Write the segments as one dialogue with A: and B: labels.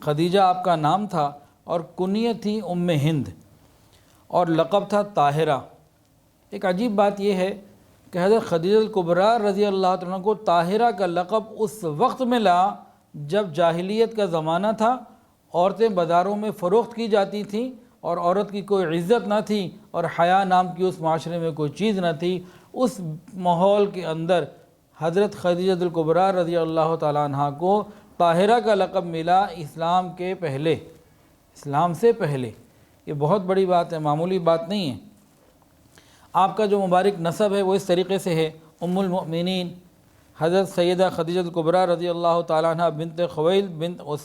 A: خدیجہ آپ کا نام تھا اور کنیت تھی ام ہند اور لقب تھا طاہرہ۔ ایک عجیب بات یہ ہے کہ حضرت خدیجہ الکبریٰ رضی اللہ عنہ کو طاہرہ کا لقب اس وقت ملا جب جاہلیت کا زمانہ تھا، عورتیں بازاروں میں فروخت کی جاتی تھیں اور عورت کی کوئی عزت نہ تھی اور حیا نام کی اس معاشرے میں کوئی چیز نہ تھی۔ اس ماحول کے اندر حضرت خدیجہ الکبریٰ رضی اللہ تعالیٰ عنہ کو طاہرہ کا لقب ملا اسلام کے پہلے، اسلام سے پہلے۔ یہ بہت بڑی بات ہے، معمولی بات نہیں ہے۔ آپ کا جو مبارک نسب ہے وہ اس طریقے سے ہے: ام المؤمنین حضرت سیدہ خدیجہ الکبریٰ رضی اللہ تعالیٰ عنہ بنت خویلد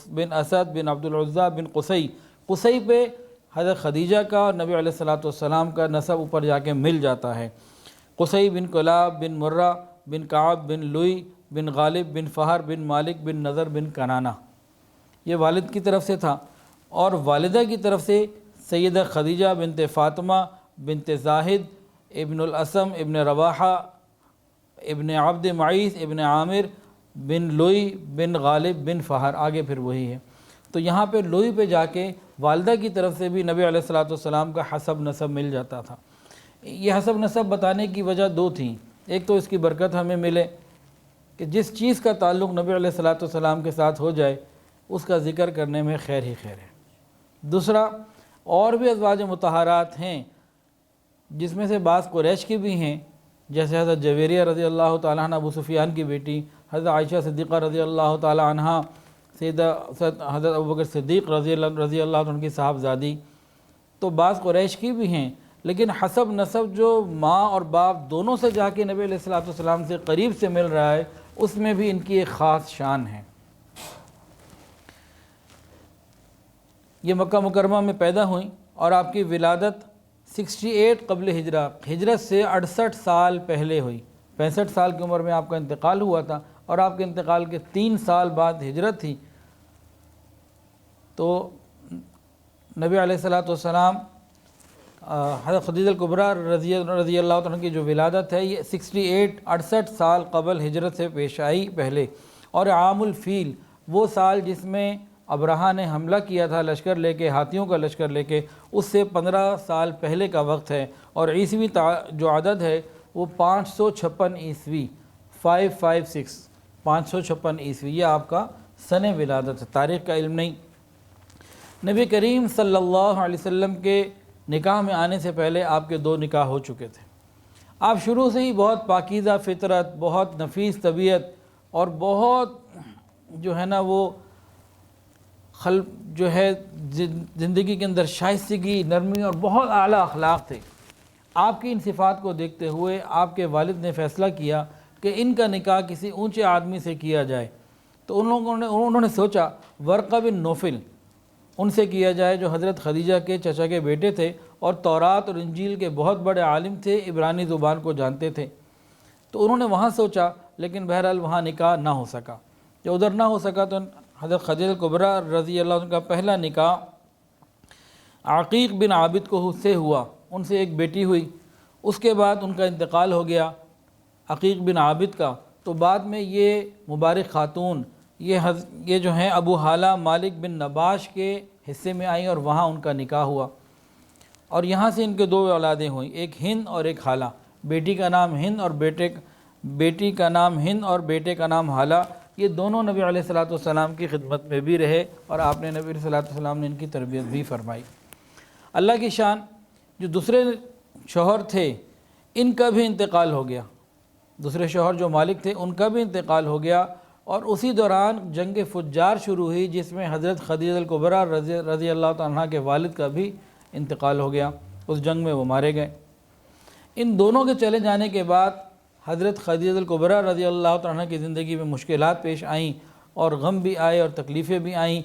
A: بن اسد بن عبد العزیٰ بن قصی۔ قصی پہ حضرت خدیجہ کا اور نبی علیہ السلام کا نسب اوپر جا کے مل جاتا ہے۔ قصی بن کلاب بن مرہ بن کعب بن لوئی بن غالب بن فہر بن مالک بن نضر بن کنانہ، یہ والد کی طرف سے تھا۔ اور والدہ کی طرف سے سیدہ خدیجہ بنت فاطمہ بنت زاہد ابن الاسم ابن رواحہ ابن عبد معیث ابن عامر بن لوئی بن غالب بن فہر، آگے پھر وہی ہے۔ تو یہاں پہ لوئی پہ جا کے والدہ کی طرف سے بھی نبی علیہ السلام کا حسب نسب مل جاتا تھا۔ یہ حسب نسب بتانے کی وجہ دو تھیں، ایک تو اس کی برکت ہمیں ملے کہ جس چیز کا تعلق نبی علیہ السلام کے ساتھ ہو جائے اس کا ذکر کرنے میں خیر ہی خیر ہے۔ دوسرا، اور بھی ازواج مطہرات ہیں جس میں سے بعض قریش کی بھی ہیں، جیسے حضرت جویریہ رضی اللہ تعالیٰ عنہ ابو سفیان کی بیٹی، حضرت عائشہ صدیقہ رضی اللہ تعالیٰ عنہ سیدہ حضرت ابوبکر صدیق رضی اللہ عنہ کی صاحبزادی، تو بعض قریش کی بھی ہیں۔ لیکن حسب نسب جو ماں اور باپ دونوں سے جا کے نبی علیہ السلام سے قریب سے مل رہا ہے، اس میں بھی ان کی ایک خاص شان ہے۔ یہ مکہ مکرمہ میں پیدا ہوئیں اور آپ کی ولادت 68 قبل ہجرت سے 68 سال پہلے ہوئی۔ 65 سال کی عمر میں آپ کا انتقال ہوا تھا اور آپ کے انتقال کے 3 سال بعد ہجرت تھی۔ تو نبی علیہ السلام حضرت خدیجہ الکبریٰ رضی اللہ عنہ کی جو ولادت ہے یہ 68 سال قبل ہجرت سے پیش آئی پہلے۔ اور عام الفیل، وہ سال جس میں ابرہہ نے حملہ کیا تھا لشکر لے کے، ہاتھیوں کا لشکر لے کے، اس سے 15 سال پہلے کا وقت ہے۔ اور عیسوی جو عدد ہے وہ 556 عیسوی 556 556 عیسوی، یہ آپ کا سن ولادت ہے، تاریخ کا علم نہیں۔ نبی کریم صلی اللہ علیہ وسلم کے نکاح میں آنے سے پہلے آپ کے 2 نکاح ہو چکے تھے۔ آپ شروع سے ہی بہت پاکیزہ فطرت، بہت نفیس طبیعت اور بہت جو ہے نا وہ جو ہے زندگی کے اندر شائستگی، نرمی اور بہت اعلیٰ اخلاق تھے۔ آپ کی ان صفات کو دیکھتے ہوئے آپ کے والد نے فیصلہ کیا کہ ان کا نکاح کسی اونچے آدمی سے کیا جائے۔ تو انہوں نے سوچا ورقہ بن نوفل ان سے کیا جائے، جو حضرت خدیجہ کے چچا کے بیٹے تھے اور تورات اور انجیل کے بہت بڑے عالم تھے، عبرانی زبان کو جانتے تھے۔ تو انہوں نے وہاں سوچا، لیکن بہرحال وہاں نکاح نہ ہو سکا۔ جب ادھر نہ ہو سکا تو حضرت خدیجہ الکبریٰ رضی اللہ عنہ کا پہلا نکاح عقیق بن عابد کو سے ہوا، ان سے ایک بیٹی ہوئی۔ اس کے بعد ان کا انتقال ہو گیا عقیق بن عابد کا، تو بعد میں یہ مبارک خاتون یہ جو ہیں ابو حالہ مالک بن نباش کے حصے میں آئیں اور وہاں ان کا نکاح ہوا، اور یہاں سے ان کے 2 اولادیں ہوئیں، ایک ہند اور ایک حالہ۔ بیٹی کا نام ہند اور بیٹے کا نام حالہ۔ یہ دونوں نبی علیہ السلام کی خدمت میں بھی رہے اور آپ نے نبی علیہ السلام نے ان کی تربیت بھی فرمائی۔ اللہ کی شان، جو دوسرے شوہر تھے ان کا بھی انتقال ہو گیا، دوسرے شوہر جو مالک تھے ان کا بھی انتقال ہو گیا، اور اسی دوران جنگ فجار شروع ہوئی جس میں حضرت خدیجہ الکبریٰ رضی اللہ عنہ کے والد کا بھی انتقال ہو گیا، اس جنگ میں وہ مارے گئے۔ ان دونوں کے چلے جانے کے بعد حضرت خدیجہ الکبریٰ رضی اللہ عنہ کی زندگی میں مشکلات پیش آئیں اور غم بھی آئے اور تکلیفیں بھی آئیں۔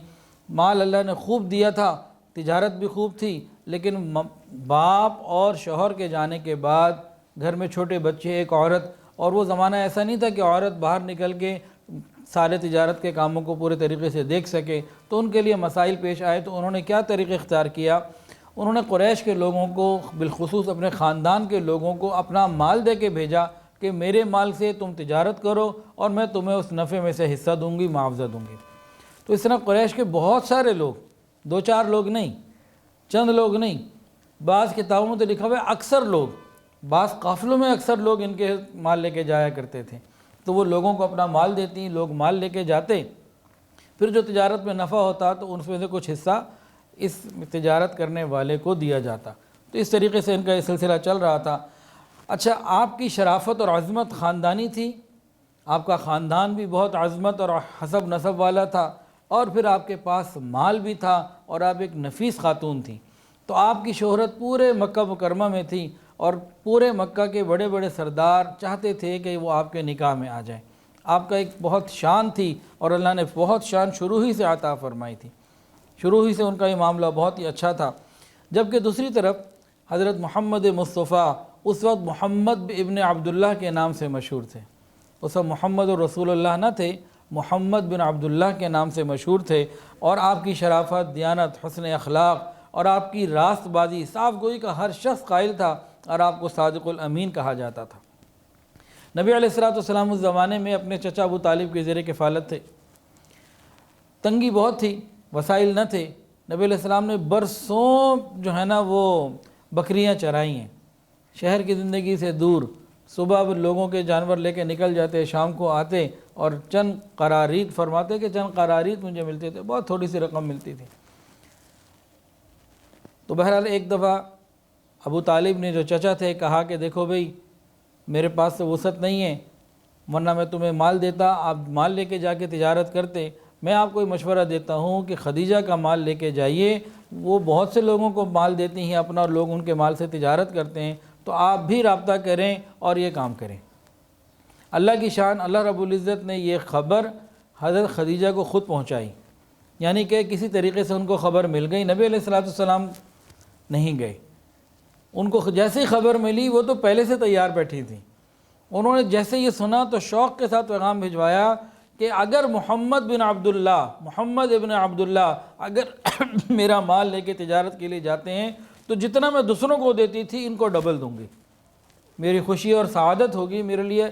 A: مال اللہ نے خوب دیا تھا، تجارت بھی خوب تھی، لیکن باپ اور شوہر کے جانے کے بعد گھر میں چھوٹے بچے، ایک عورت، اور وہ زمانہ ایسا نہیں تھا کہ عورت باہر نکل کے سارے تجارت کے کاموں کو پورے طریقے سے دیکھ سکے، تو ان کے لیے مسائل پیش آئے۔ تو انہوں نے کیا طریقہ اختیار کیا؟ انہوں نے قریش کے لوگوں کو، بالخصوص اپنے خاندان کے لوگوں کو اپنا مال دے کے بھیجا کہ میرے مال سے تم تجارت کرو اور میں تمہیں اس نفع میں سے حصہ دوں گی، معاوضہ دوں گی۔ تو اس طرح قریش کے بہت سارے لوگ، دو چار لوگ نہیں، چند لوگ نہیں، بعض کتابوں میں تو لکھا ہوا ہے اکثر لوگ، بعض قافلوں میں اکثر لوگ ان کے مال لے کے جایا کرتے تھے۔ تو وہ لوگوں کو اپنا مال دیتی، لوگ مال لے کے جاتے، پھر جو تجارت میں نفع ہوتا تو ان میں سے کچھ حصہ اس تجارت کرنے والے کو دیا جاتا۔ تو اس طریقے سے ان کا یہ سلسلہ چل رہا تھا۔ اچھا، آپ کی شرافت اور عظمت خاندانی تھی، آپ کا خاندان بھی بہت عظمت اور حسب نسب والا تھا، اور پھر آپ کے پاس مال بھی تھا، اور آپ ایک نفیس خاتون تھیں، تو آپ کی شہرت پورے مکہ مکرمہ میں تھی، اور پورے مکہ کے بڑے بڑے سردار چاہتے تھے کہ وہ آپ کے نکاح میں آ جائیں۔ آپ کا ایک بہت شان تھی، اور اللہ نے بہت شان شروع ہی سے عطا فرمائی تھی، شروع ہی سے ان کا یہ معاملہ بہت ہی اچھا تھا۔ جبکہ دوسری طرف حضرت محمد مصطفیٰ اس وقت محمد ابن عبداللہ کے نام سے مشہور تھے، اس وقت محمد رسول اللہ نہ تھے، محمد بن عبداللہ کے نام سے مشہور تھے، اور آپ کی شرافت، دیانت، حسن اخلاق اور آپ کی راست بازی، صاف گوئی کا ہر شخص قائل تھا، اور آپ کو صادق الامین کہا جاتا تھا۔ نبی علیہ السلام اس زمانے میں اپنے چچا ابو طالب کے زیر کفالت تھے، تنگی بہت تھی، وسائل نہ تھے۔ نبی علیہ السلام نے برسوں جو ہے نا وہ بکریاں چرائی ہیں، شہر کی زندگی سے دور، صبح لوگوں کے جانور لے کے نکل جاتے، شام کو آتے، اور چند قرارید فرماتے کہ چند قرارید مجھے ملتے تھے، بہت تھوڑی سی رقم ملتی تھی۔ تو بہرحال ایک دفعہ ابو طالب نے جو چچا تھے کہا کہ دیکھو بھئی، میرے پاس تو وسعت نہیں ہے، ورنہ میں تمہیں مال دیتا، آپ مال لے کے جا کے تجارت کرتے۔ میں آپ کو مشورہ دیتا ہوں کہ خدیجہ کا مال لے کے جائیے، وہ بہت سے لوگوں کو مال دیتی ہیں اپنا، اور لوگ ان کے مال سے تجارت کرتے ہیں، تو آپ بھی رابطہ کریں اور یہ کام کریں۔ اللہ کی شان، اللہ رب العزت نے یہ خبر حضرت خدیجہ کو خود پہنچائی، یعنی کہ کسی طریقے سے ان کو خبر مل گئی، نبی علیہ السلام نہیں گئے، ان کو جیسے ہی خبر ملی وہ تو پہلے سے تیار بیٹھی تھیں، انہوں نے جیسے یہ سنا تو شوق کے ساتھ پیغام بھجوایا کہ اگر محمد ابن عبداللہ اگر میرا مال لے کے تجارت کے لیے جاتے ہیں تو جتنا میں دوسروں کو دیتی تھی ان کو ڈبل دوں گی، میری خوشی اور سعادت ہوگی، میرے لیے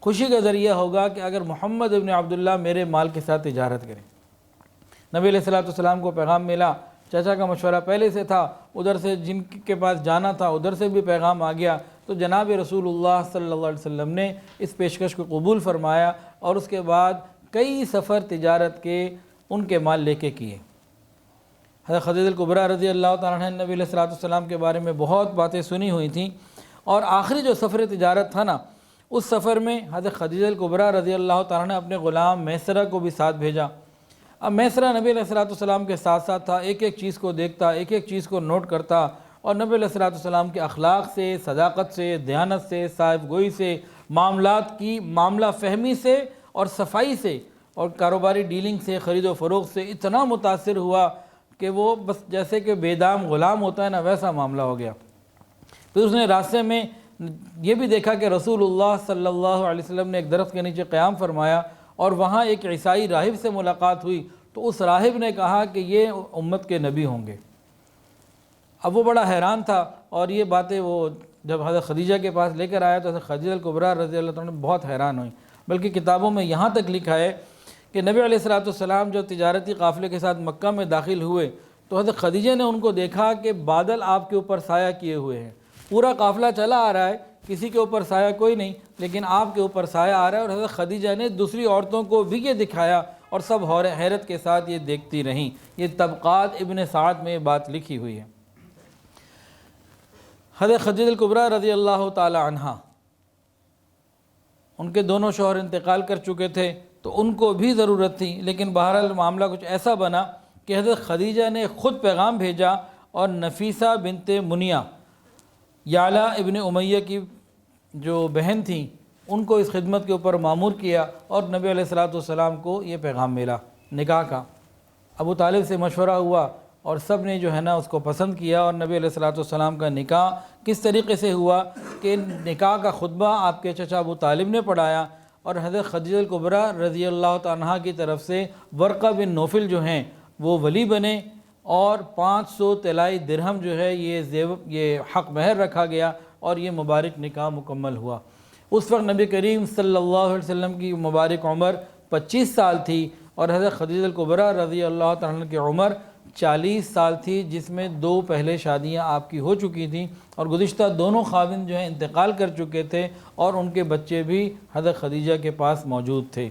A: خوشی کا ذریعہ ہوگا کہ اگر محمد ابن عبداللہ میرے مال کے ساتھ تجارت کریں۔ نبی علیہ السلام کو پیغام ملا، چچا کا مشورہ پہلے سے تھا، ادھر سے جن کے پاس جانا تھا ادھر سے بھی پیغام آ گیا، تو جناب رسول اللہ صلی اللہ علیہ وسلم نے اس پیشکش کو قبول فرمایا، اور اس کے بعد کئی سفر تجارت کے ان کے مال لے کے کیے۔ حضرت خدیجہ الکبریٰ رضی اللہ تعالیٰ عنہ نبی علیہ السلام کے بارے میں بہت باتیں سنی ہوئی تھیں، اور آخری جو سفر تجارت تھا نا، اس سفر میں حضرت خدیجہ الکبریٰ رضی اللہ تعالیٰ نے اپنے غلام میسرہ کو بھی ساتھ بھیجا۔ اب میسرہ نبی علیہ السلام کے ساتھ ساتھ تھا، ایک ایک چیز کو دیکھتا، ایک ایک چیز کو نوٹ کرتا، اور نبی علیہ السلام کے اخلاق سے، صداقت سے، دیانت سے، صاحب گوئی سے، معاملات کی معاملہ فہمی سے اور صفائی سے اور کاروباری ڈیلنگ سے، خرید و فروخت سے اتنا متاثر ہوا کہ وہ بس جیسے کہ بے دام غلام ہوتا ہے نا، ویسا معاملہ ہو گیا۔ پھر اس نے راستے میں یہ بھی دیکھا کہ رسول اللہ صلی اللہ علیہ وسلم نے ایک درخت کے نیچے قیام فرمایا، اور وہاں ایک عیسائی راہب سے ملاقات ہوئی، تو اس راہب نے کہا کہ یہ امت کے نبی ہوں گے۔ اب وہ بڑا حیران تھا، اور یہ باتیں وہ جب حضرت خدیجہ کے پاس لے کر آیا تو حضرت خدیجہ الکبریٰ رضی اللہ عنہ بہت حیران ہوئی، بلکہ کتابوں میں یہاں تک لکھا ہے کہ نبی علیہ السلام جو تجارتی قافلے کے ساتھ مکہ میں داخل ہوئے تو حضرت خدیجہ نے ان کو دیکھا کہ بادل آپ کے اوپر سایہ کیے ہوئے ہیں، پورا قافلہ چلا آ رہا ہے، کسی کے اوپر سایہ کوئی نہیں، لیکن آپ کے اوپر سایہ آ رہا ہے۔ اور حضرت خدیجہ نے دوسری عورتوں کو بھی یہ دکھایا، اور سب حیرت کے ساتھ یہ دیکھتی رہیں۔ یہ طبقات ابن سعد میں یہ بات لکھی ہوئی ہے۔ حضرت خدیجہ الکبریٰ رضی اللہ تعالی عنہ، ان کے دونوں شوہر انتقال کر چکے تھے، تو ان کو بھی ضرورت تھی، لیکن بہرحال معاملہ کچھ ایسا بنا کہ حضرت خدیجہ نے خود پیغام بھیجا، اور نفیسہ بنت منیہ، یعلا ابن امیہ کی جو بہن تھیں، ان کو اس خدمت کے اوپر مامور کیا، اور نبی علیہ السلام کو یہ پیغام ملا نکاح کا۔ ابو طالب سے مشورہ ہوا، اور سب نے جو ہے نا اس کو پسند کیا، اور نبی علیہ السلام کا نکاح کس طریقے سے ہوا کہ نکاح کا خطبہ آپ کے چچا ابو طالب نے پڑھایا، اور حضرت خدیجہ الکبریٰ رضی اللہ تعالیٰ عنہ کی طرف سے ورقہ بن نوفل جو ہیں وہ ولی بنے، اور 500 طلائی درہم جو ہے یہ حق مہر رکھا گیا، اور یہ مبارک نکاح مکمل ہوا۔ اس وقت نبی کریم صلی اللہ علیہ وسلم کی مبارک عمر 25 سال تھی، اور حضرت خدیجہ الکبریٰ رضی اللہ تعالیٰ عنہ کی عمر 40 سال تھی، جس میں 2 پہلے شادیاں آپ کی ہو چکی تھیں، اور گزشتہ دونوں خاوند جو ہیں انتقال کر چکے تھے، اور ان کے بچے بھی حضرت خدیجہ کے پاس موجود تھے۔